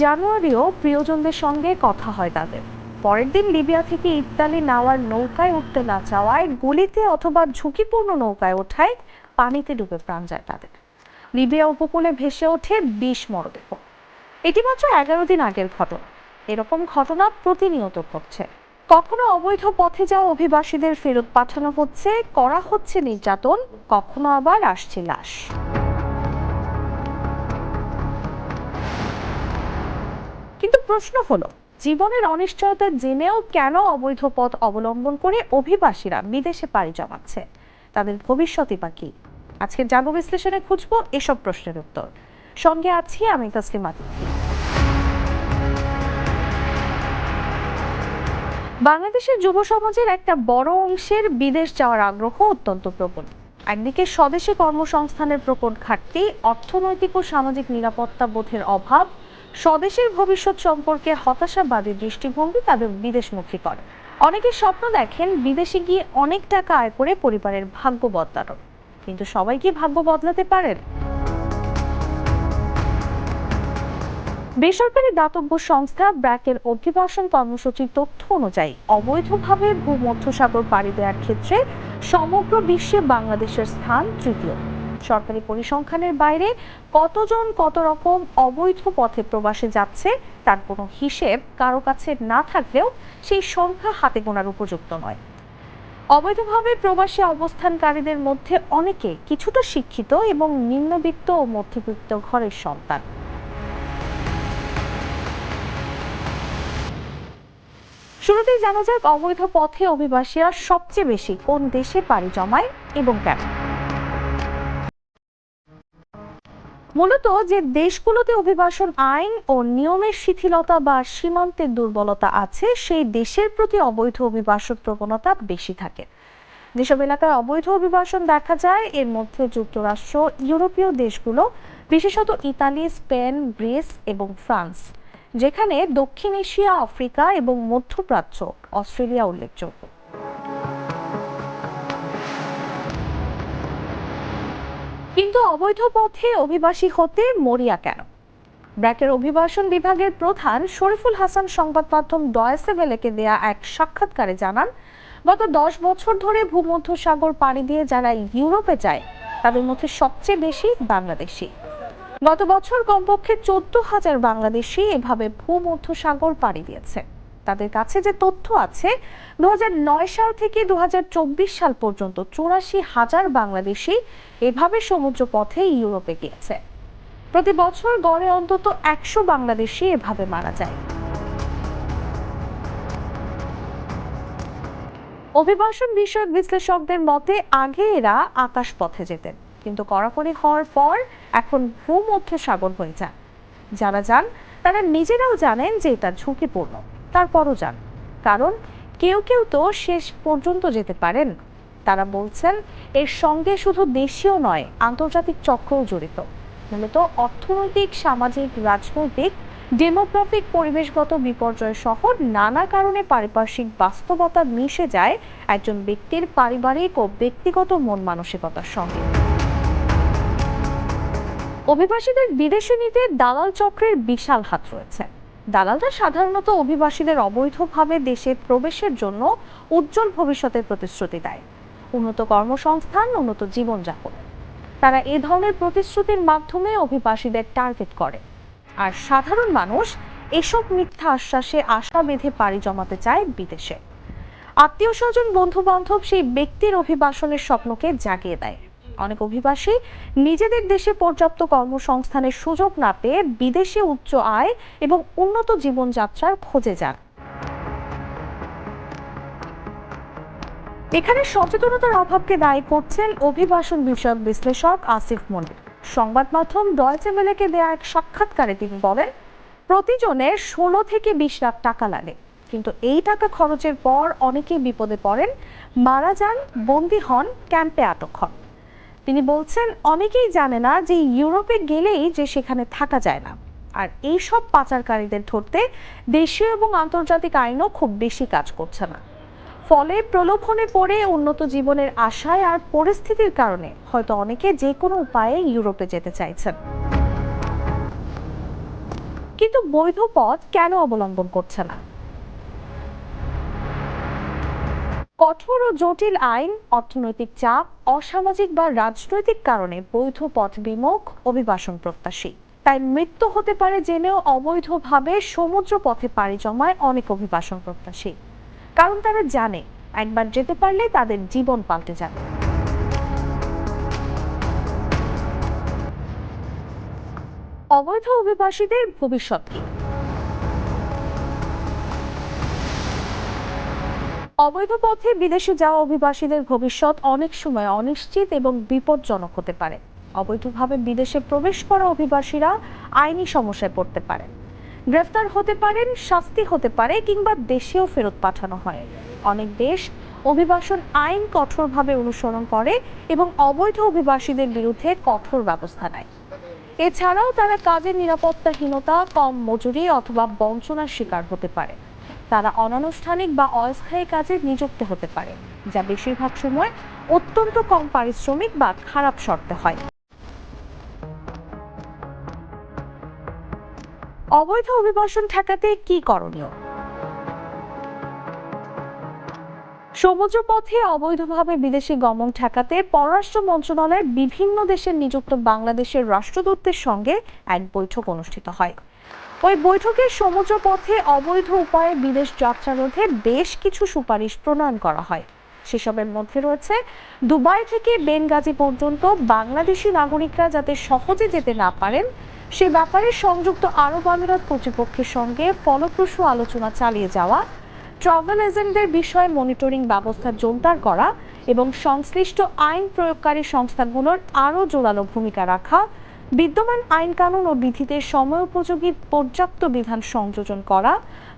জানুয়ারিও প্রিয়জনদের সঙ্গে কথা হয় তাদের। পরের দিন লিবিয়া থেকে ইতালি নেওয়ার নৌকায় উঠতে না চাওয়ায় গুলিতে অথবা ঝুঁকিপূর্ণ নৌকায় ওঠায় পানিতে ডুবে প্রাণ যায় তাদের। লিবিয়া উপকূলে ভেসে ওঠে 20 মরদেহ। এটি মাত্র 11 দিন আগের ঘটনা। এরকম ঘটনা প্রতিনিয়ত ঘটছে। কখনো অবৈধ পথে যাওয়া অভিবাসীদের ফেরত পাঠানো হচ্ছে, করা হচ্ছে নির্যাতন, কখনো আবার আসছে লাশ। কিন্তু প্রশ্ন হলো, জীবনের অনিশ্চয়তা জেনেও কেন অবৈধ পথ অবলম্বন করে অভিবাসীরা বিদেশে পাড়ি জমাচ্ছে? তাদের ভবিষ্যৎই বা কি? আজকের জাগো বিশ্লেষণে খুঁজবো এসব প্রশ্নের উত্তর। সঙ্গে আছি আমি তাসলিমা তিথি। বাংলাদেশের যুব সমাজের একটা বড় অংশের বিদেশ যাওয়ার আগ্রহ অত্যন্ত প্রবল। একদিকে স্বদেশে কর্মসংস্থানের প্রকট ঘাটতি, অর্থনৈতিক ও সামাজিক নিরাপত্তা বোধের অভাব, স্বদেশের ভবিষ্যৎ সম্পর্কে হতাশাবাদী দৃষ্টিভঙ্গি তাদের বিদেশমুখী করে। অনেকে স্বপ্ন দেখেন বিদেশে গিয়ে অনেক টাকা আয় করে পরিবারের ভাগ্য বদলানোর। কিন্তু সবাই কি ভাগ্য বদলাতে পারেন? বেসরকারি দাতব্য সংস্থা ব্র্যাকের অভিবাসন কর্মসূচির তথ্য অনুযায়ী অবৈধভাবে ভূমধ্যসাগর পাড়ি দেওয়ার ক্ষেত্রে সমগ্র বিশ্বে বাংলাদেশের স্থান তৃতীয়। সরকারি পরিসংখ্যানের বাইরে কতজন কত রকম অবৈধ পথে প্রবাসে যাচ্ছে তার কোনো হিসেব কারো কাছে না থাকলেও সেই সংখ্যা হাতে গোনার উপযুক্ত নয়। অবৈধভাবে প্রবাসী অবস্থানকারীদের মধ্যে অনেকে কিছুটা শিক্ষিত এবং নিম্নবিত্ত ও মধ্যবিত্ত ঘরের সন্তান। শুরুতেই জানা যাক অবৈধ পথে অভিবাসীরা সবচেয়ে বেশি কোন দেশে পাড়ি জমায় এবং কেন। মূলত যে দেশগুলোতে অভিবাসন আইন ও নিয়মের শিথিলতা বা সীমান্তের দুর্বলতা আছে সেই দেশের প্রতি অবৈধ অভিবাসন প্রবণতা বেশি থাকে। যেসব এলাকায় অবৈধ অভিবাসন দেখা যায় এর মধ্যে যুক্তরাষ্ট্র, ইউরোপীয় দেশগুলো, বিশেষত ইতালি, স্পেন, গ্রিস এবং ফ্রান্স, যেখানে দক্ষিণ এশিয়া, আফ্রিকা এবং মধ্যপ্রাচ্য, অস্ট্রেলিয়া উল্লেখযোগ্য। কিন্তু অবৈধ পথে অভিবাসী হতে মরিয়া কেন? ব্র্যাকের অভিবাসন বিভাগের প্রধান শরীফুল হাসান সংবাদ মাধ্যম ডয়েচে ভেলেকে দেয়া এক সাক্ষাৎকারে জানান, গত 10 বছর ধরে ভূমধ্যসাগর পাড়ি দিয়ে যারা ইউরোপে যায় তাদের মধ্যে সবচেয়ে বেশি বাংলাদেশি। গত বছর কমপক্ষে 14,000 বাংলাদেশি এভাবে ভূমধ্যসাগর পাড়ি দিয়েছে। তাদের কাছে যে তথ্য আছে, 2009 সাল থেকে 2024 সাল পর্যন্ত 84,000 বাংলাদেশি এভাবে সমুদ্র পথে ইউরোপে গিয়েছে। প্রতি বছর গড়ে অন্তত 100 বাংলাদেশি এভাবে মারা যায়। অভিবাসন বিষয়ক বিশ্লেষকদের মতে আগে এরা আকাশ পথে যেতেন, কিন্তু কড়াকড়ি হওয়ার পর এখন ভূমধ্যসাগর হয়ে যান। যারা যান তারা নিজেরাও জানেন যে এটা ঝুঁকিপূর্ণ, তারপরও যান। কারণ কেউ কেউ তো শেষ পর্যন্ত যেতে পারেন। তারা বলছেন এর সঙ্গে শুধু দেশীয় নয়, আন্তর্জাতিক চক্রও জড়িত। মূলত অর্থনৈতিক, সামাজিক, রাজনৈতিক, ডেমোগ্রাফিক, পরিবেশগত বিপর্যয় সহ নানা কারণে পারিপার্শ্বিক বাস্তবতা মিশে যায় একজন ব্যক্তির পারিবারিক ও ব্যক্তিগত মন মানসিকতার সঙ্গে। অভিবাসীদের বিদেশে নিতে দালাল চক্রের বিশাল হাত রয়েছে। দালালরা সাধারণত অভিবাসীদের অবৈধভাবে দেশে প্রবেশের জন্য উজ্জ্বল ভবিষ্যতের প্রতিশ্রুতি দেয়, উন্নত কর্মসংস্থান, উন্নত জীবনযাপন। তারা এ ধরনের প্রতিশ্রুতির মাধ্যমে অভিবাসীদের টার্গেট করে, আর সাধারণ মানুষ এসব মিথ্যা আশ্বাসে আশা বেঁধে পাড়ি জমাতে চায় বিদেশে। আত্মীয় স্বজন, বন্ধু বান্ধব সেই ব্যক্তির অভিবাসনের স্বপ্নকে জাগিয়ে দেয়। অনেক অভিবাসী নিজেদের দেশে পর্যাপ্ত কর্মসংস্থানের সুযোগ না পেয়ে বিদেশে উচ্চ আয় এবং উন্নত জীবনযাত্রার খোঁজে যান। এখানে সচেতনতার অভাবকে দায়ী করছেন অভিবাসন বিষয়ক বিশ্লেষক আসিফ মনির। সংবাদ মাধ্যম ডয়েচে ভেলেকে দেয়া এক সাক্ষাৎকারে তিনি বলেন, প্রতিজনের 16 থেকে 20 লাখ টাকা লাগে, কিন্তু এই টাকা খরচের পর অনেকেই বিপদে পড়েন, মারা যান, বন্দী হন, ক্যাম্পে আটক হন। তিনি বলছেন অনেকেই জানে না যে ইউরোপে গেলেই যে সেখানে থাকা যায় না। আর এই সব পাচারকারীদের ধরতে দেশীয় এবং আন্তর্জাতিক আইনও খুব বেশি কাজ করছে না। ফলে প্রলোভনে পড়ে উন্নত জীবনের আশায় আর পরিস্থিতির কারণে হয়তো অনেকে যে কোনো উপায়ে ইউরোপে যেতে চাইছেন। কিন্তু বৈধ পথ কেন অবলম্বন করছে না? কঠোর ও জটিল আইন, অর্থনৈতিক চাপ, অসামাজিক বা রাজনৈতিক কারণে বৈধ পথ বিমুখ অভিবাসন প্রত্যাশী। তাই মৃত্যু হতে পারে জেনেও অবৈধভাবে সমুদ্র পথে পাড়ি জমায় অনেক অভিবাসন প্রত্যাশী। কারণ তারা জানে একবার যেতে পারলে তাদের জীবন পাল্টে যাবে। অবৈধ অভিবাসীদের ভবিষ্যৎ কি? অবৈধ পথে বিদেশে যাওয়া অভিবাসীদের ভবিষ্যৎ অনেক সময় অনিশ্চিত এবং বিপজ্জনক হতে পারে। অবৈধভাবে বিদেশে প্রবেশ করা অভিবাসীরা আইনি সমস্যায় পড়তে পারেন, গ্রেফতার হতে পারেন, শাস্তি হতে পারে, কিংবা দেশেও ফেরত পাঠানো হয়। অনেক দেশ অভিবাসন আইন কঠোরভাবে অনুসরণ করে এবং অবৈধ অভিবাসীদের বিরুদ্ধে কঠোর ব্যবস্থা নেয়। এছাড়াও তারা কাজের নিরাপত্তাহীনতা, কম মজুরি অথবা বঞ্চনার শিকার হতে পারে। তারা অনানুষ্ঠানিক বা অস্থায়ী কাজে নিযুক্ত হতে পারে, যা বেশিরভাগ সময় অত্যন্ত কম পারিশ্রমিক বা খারাপ শর্তে হয়। অবৈধ অভিবাসন ঠেকাতে কি করণীয়? সমুদ্র পথে অবৈধভাবে বিদেশি গমন ঠেকাতে পররাষ্ট্র মন্ত্রণালয়ের বিভিন্ন দেশের নিযুক্ত বাংলাদেশের রাষ্ট্রদূতদের সঙ্গে এক বৈঠক অনুষ্ঠিত হয়। ওই বৈঠকে সমুদ্র পথে অবৈধ উপায়ে বিদেশ যাত্রা রোধে বেশ কিছু সুপারিশ প্রণয়ন করা হয়। সেসবের মধ্যে রয়েছে দুবাই থেকে বেনগাজি পর্যন্ত বাংলাদেশি নাগরিকরা যাতে সহজে যেতে না পারেন সে ব্যাপারে সংযুক্ত আরব আমিরাত কর্তৃপক্ষের সঙ্গে ফলপ্রসূ আলোচনা চালিয়ে যাওয়া, ট্রাভেল এজেন্টদের বিষয়ে মনিটরিং ব্যবস্থা জোরদার করা এবং সংশ্লিষ্ট আইন প্রয়োগকারী সংস্থাগুলোর আরও জোরালো ভূমিকা রাখা, বিদ্যমান আইন কানুন ও বিধিতে সময়োপযোগী পর্যাপ্ত বিধান সংযোজন করা,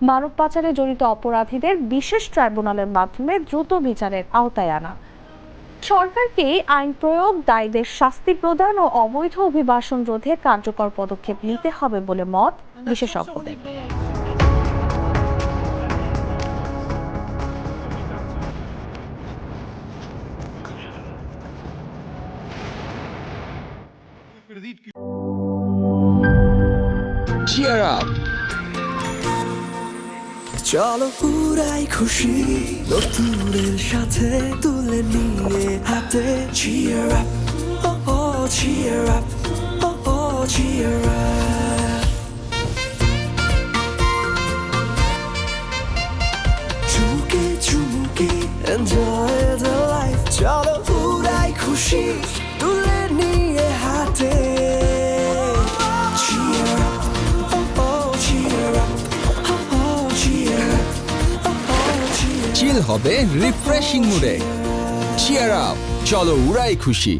মানব পাচারে জড়িত অপরাধীদের বিশেষ ট্রাইব্যুনালের মাধ্যমে দ্রুত বিচারের আওতায় আনা। সরকারকে আইন প্রয়োগ, দায়ীদের শাস্তি প্রদান ও অবৈধ অভিবাসন রোধে কার্যকর পদক্ষেপ নিতে হবে বলে মত বিশেষজ্ঞদের। Cheer up! চলো পুরাই খুশি নতুনের সাথে তুলে নিয়ে হাতে cheer up, oh oh cheer up, oh oh cheer up. চুমুকে চুমুকে enjoy the life. চলো পুরাই খুশি তুলে নিয়ে হাতে cheer up, oh oh cheer up. চিল হবে রিফ্রেশিং মুডে। চিয়ার আপ, চলো উড়াই খুশি।